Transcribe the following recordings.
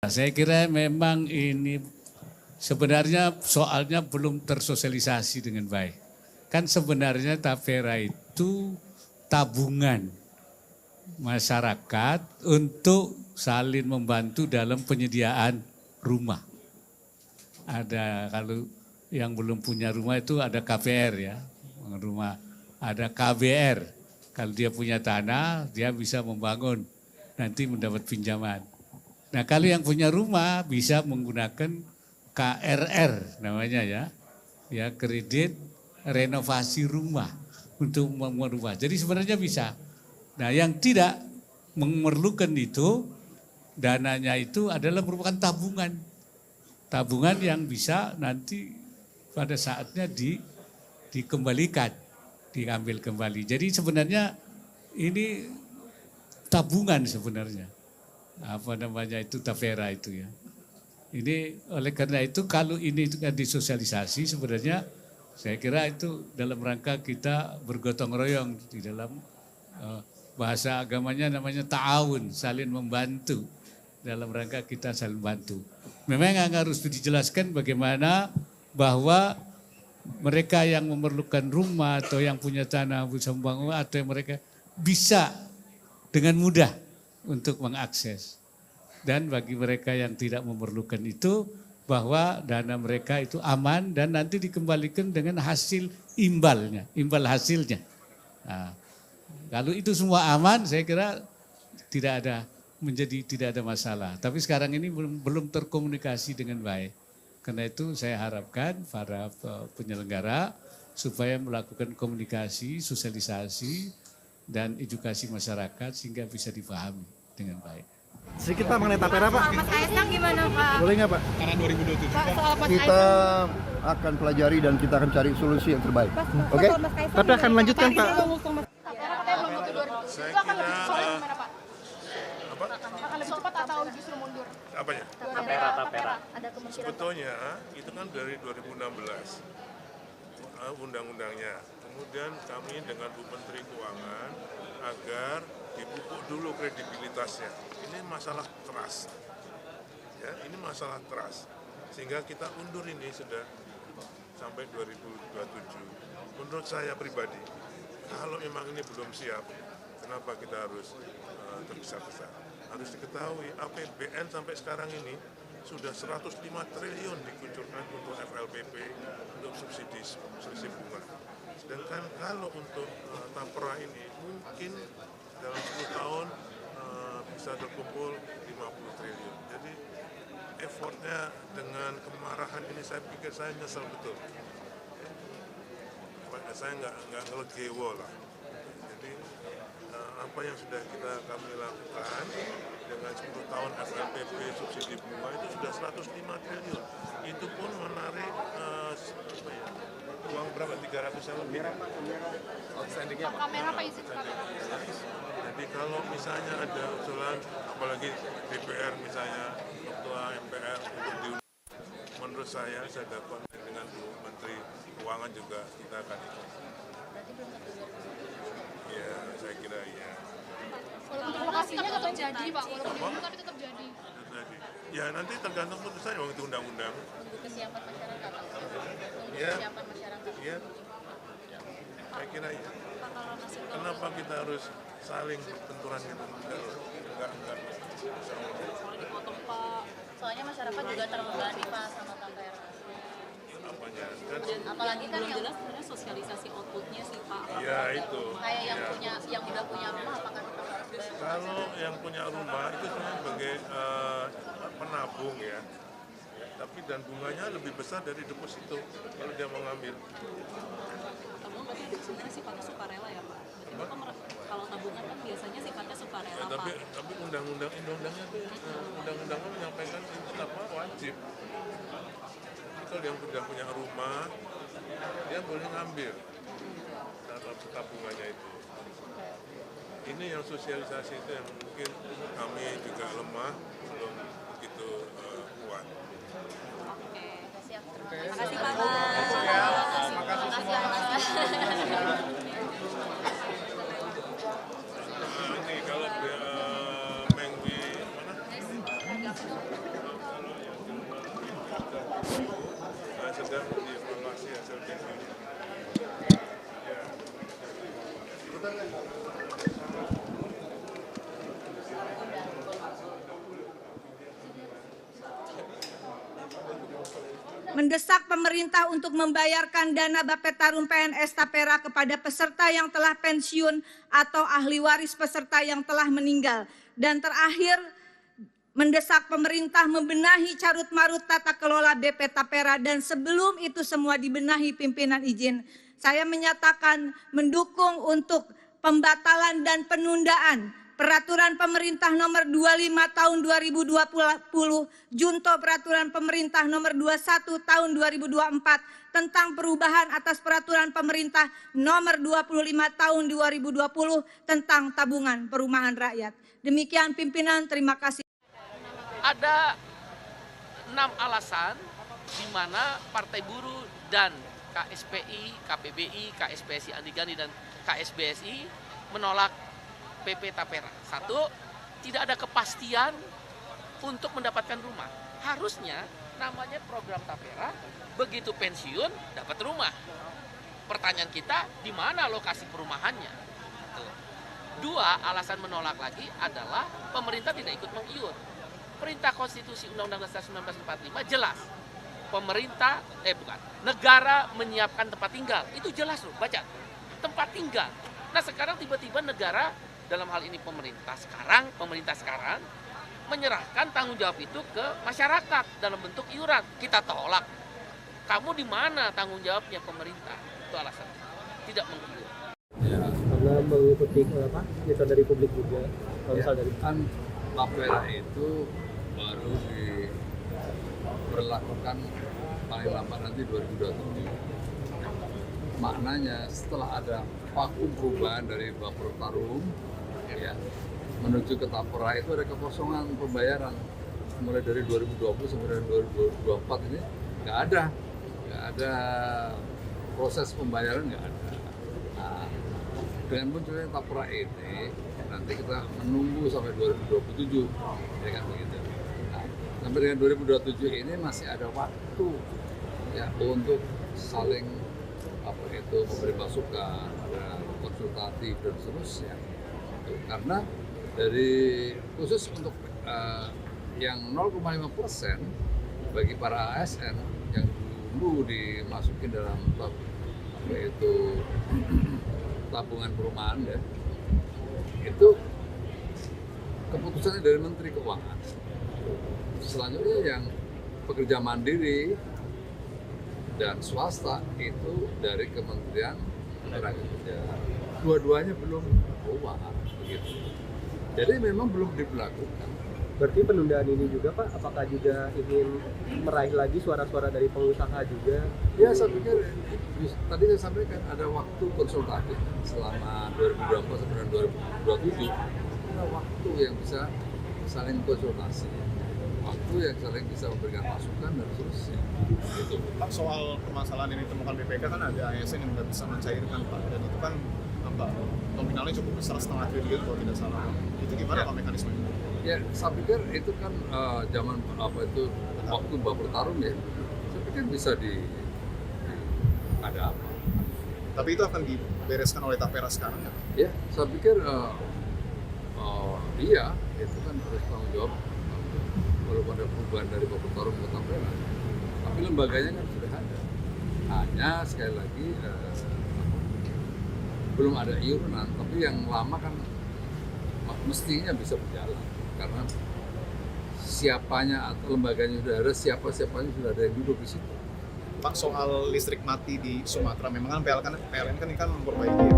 Saya kira memang ini sebenarnya soalnya belum tersosialisasi dengan baik. Kan sebenarnya tapera itu tabungan masyarakat untuk saling membantu dalam penyediaan rumah. Ada kalau yang belum punya rumah itu ada KPR ya, rumah ada KBR. Kalau dia punya tanah, dia bisa membangun, nanti mendapat pinjaman. Nah kalau yang punya rumah bisa menggunakan KRR namanya ya kredit renovasi rumah untuk membangun rumah. Jadi sebenarnya bisa. Nah yang tidak memerlukan itu, dananya itu adalah merupakan tabungan. Tabungan yang bisa nanti pada saatnya dikembalikan, diambil kembali. Jadi sebenarnya ini tabungan sebenarnya. Apa namanya itu tapera itu ya. Ini oleh karena itu kalau ini kan disosialisasi sebenarnya saya kira itu dalam rangka kita bergotong royong di dalam bahasa agamanya namanya ta'awun, saling membantu dalam rangka kita saling bantu. Memang harus dijelaskan bagaimana bahwa mereka yang memerlukan rumah atau yang punya tanah bisa membangun atau yang mereka bisa dengan mudah untuk mengakses. Dan bagi mereka yang tidak memerlukan itu bahwa dana mereka itu aman dan nanti dikembalikan dengan hasil imbalnya, imbal hasilnya. Nah, kalau itu semua aman saya kira tidak ada masalah. Tapi sekarang ini belum terkomunikasi dengan baik. Karena itu saya harapkan para penyelenggara supaya melakukan komunikasi, sosialisasi dan edukasi masyarakat sehingga bisa dipahami dengan baik. Sedikit Pak mengenai tapera Pak. Mas Kaisang gimana Pak? Boleh nggak Pak? Karena 2027. Pak soal Mas Kita Kaisang. akan pelajari dan kita akan cari solusi yang terbaik. Oke? Oke? Mas Kaisang Tapi akan lanjutkan Pak. Tapera katanya belum butuh 2000. Itu akan lebih solid gimana Pak? Apa? Akan lebih cepat atau justru mundur? Apanya? Tapera. Ada kemungkinan. Sebetulnya itu kan dari 2016 undang-undangnya. Kemudian kami dengan Bu Menteri Keuangan agar dipupuk dulu kredibilitasnya. Ini masalah trust. Ya, ini masalah trust. Sehingga kita undur ini sudah sampai 2027. Menurut saya pribadi, kalau memang ini belum siap, kenapa kita harus tergesa-gesa? Harus diketahui APBN sampai sekarang ini sudah 105 triliun dikucurkan untuk FLPP, untuk subsidi bunga. Sedangkan kalau untuk tapera ini mungkin dalam 10 tahun bisa terkumpul 50 triliun. Jadi effortnya dengan kemarahan ini saya pikir saya nyesel betul. Saya nggak ngelegewo lah. Jadi apa yang sudah kami lakukan dengan 10 tahun FLPP subsidi bunga itu sudah 105 triliun. Itu pun menarik uang berapa? 300 lebih. Kamera Pak izin kamera. Jadi kalau misalnya ada usulan, apalagi DPR misalnya, Ketua MPR untuk diundang, menurut saya dapat dengan Bu Menteri Keuangan juga kita akan ikut. Ya, saya kira ya. Walaupun lokasinya tetap jadi Pak, walaupun tapi tetap jadi. Ya nanti tergantung putusannya, itu undang-undang. Untuk kesiapan masyarakat. Ya. Kesiapan masyarakat. Ya. Saya kira ya. Kenapa kita harus saling benturan gitu? Enggak. Soalnya masyarakat juga terbebani Pak sama tapera. Apanya? Kan, Apalagi kan yang jelas sebenarnya sosialisasi outputnya sih Pak. ya itu. kayak yang Ya. yang udah punya rumah apakah tetap harus bayar? Kalau yang punya rumah itu sebenarnya sebagai penabung ya. Tapi dan bunganya lebih besar dari deposito kalau dia mau ngambil. Tabungan berarti sebenarnya sifatnya sukarela ya Pak. Berarti kan kalau tabungan kan biasanya sifatnya sukarela Ya, tapi Pak. undang-undangnya tuh undang-undangnya menyampaikan itu apa wajib. Jadi kalau dia sudah punya rumah, dia boleh ngambil dalam tabungannya itu. Ini yang sosialisasi itu yang mungkin kami juga lemah, belum begitu kuat. Oke. Siap. Terima kasih Pak. Ini kalau Mengwi mana? sedang dievaluasi hasil pensiun. Mendesak pemerintah untuk membayarkan dana Bapetarum PNS Tapera kepada peserta yang telah pensiun atau ahli waris peserta yang telah meninggal. Dan terakhir, mendesak pemerintah membenahi carut-marut tata kelola BP Tapera, dan sebelum itu semua dibenahi pimpinan izin, saya menyatakan mendukung untuk pembatalan dan penundaan Peraturan Pemerintah Nomor 25 Tahun 2020, Junto Peraturan Pemerintah Nomor 21 Tahun 2024 tentang perubahan atas Peraturan Pemerintah Nomor 25 Tahun 2020 tentang tabungan perumahan rakyat. Demikian pimpinan, terima kasih. Ada 6 alasan di mana Partai Buruh dan KSPI, KPBI, KSPSI Andi Gani dan KSBSI menolak PP Tapera. 1, tidak ada kepastian untuk mendapatkan rumah. Harusnya namanya program Tapera, begitu pensiun dapat rumah. Pertanyaan kita, di mana lokasi perumahannya? 2, alasan menolak lagi adalah pemerintah tidak ikut mengiur. Perintah Konstitusi Undang-Undang Dasar 1945 jelas. Negara menyiapkan tempat tinggal. Itu jelas loh, baca. Tempat tinggal. Nah, sekarang tiba-tiba negara, dalam hal ini pemerintah sekarang menyerahkan tanggung jawab itu ke masyarakat dalam bentuk iuran. Kita tolak. Kamu di mana tanggung jawabnya pemerintah? Itu alasan. Tidak mengiur. Ya, karena mengikuti kita dari publik juga. Misal dari kan Tapera itu baru diberlakukan paling lambat nanti 2027. Maknanya setelah ada vakum perubahan dari Bapetarum ya, menuju ke Tapera itu ada kekosongan pembayaran mulai dari 2020 sampai 2024 ini nggak ada proses pembayaran, nggak ada. Nah, dengan munculnya Tapera ini nanti kita menunggu sampai 2027 ya kan begitu. Nah, sampai dengan 2027 ini masih ada waktu ya untuk saling memberi masukan, ada konsultatif dan seterusnya. Karena dari khusus untuk yang 0,5% bagi para ASN yang dulu dimasukin dalam tabungan perumahan ya, itu keputusannya dari Menteri Keuangan. Selanjutnya yang pekerja mandiri dan swasta itu dari Kementerian Tenaga. Dua-duanya belum keluar begitu. Jadi memang belum diberlakukan. Berarti penundaan ini juga Pak, apakah juga ingin meraih lagi suara-suara dari pengusaha juga? Ya, saya pikir tadi saya sampaikan ada waktu konsultatif selama 2024 sampai 2027. Ada waktu yang bisa saling konsultasi, waktu yang saling bisa memberikan masukan dan seterusnya. Gitu. Pak, soal permasalahan yang ditemukan BPK kan ada ASN yang nggak bisa mencairkan Pak, dan itu kan nominalnya cukup besar, 1,5 triliun kalau tidak salah. Itu gimana Pak mekanismenya? Ya, saya pikir itu kan zaman waktu Bapetarum ya. Saya pikir bisa ada apa. Tapi itu akan dibereskan oleh Tapera sekarang ya? Ya, saya pikir iya, itu kan harus tanggung jawab walaupun ada perubahan dari Bapetarum ke Tapera. Tapi lembaganya kan sudah ada. Hanya sekali lagi belum ada iuran, tapi yang lama kan mestinya bisa berjalan karena siapanya atau lembaganya sudah ada, siapanya sudah ada yang duduk di situ. Pak, soal listrik mati di Sumatera, memang kan PLN kan ini kan memperbaiki.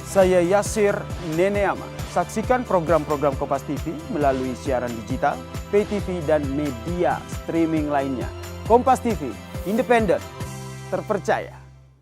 Saya Yasir Neneama. Saksikan program-program Kompas TV melalui siaran digital, pay TV, dan media streaming lainnya. Kompas TV, independen, terpercaya.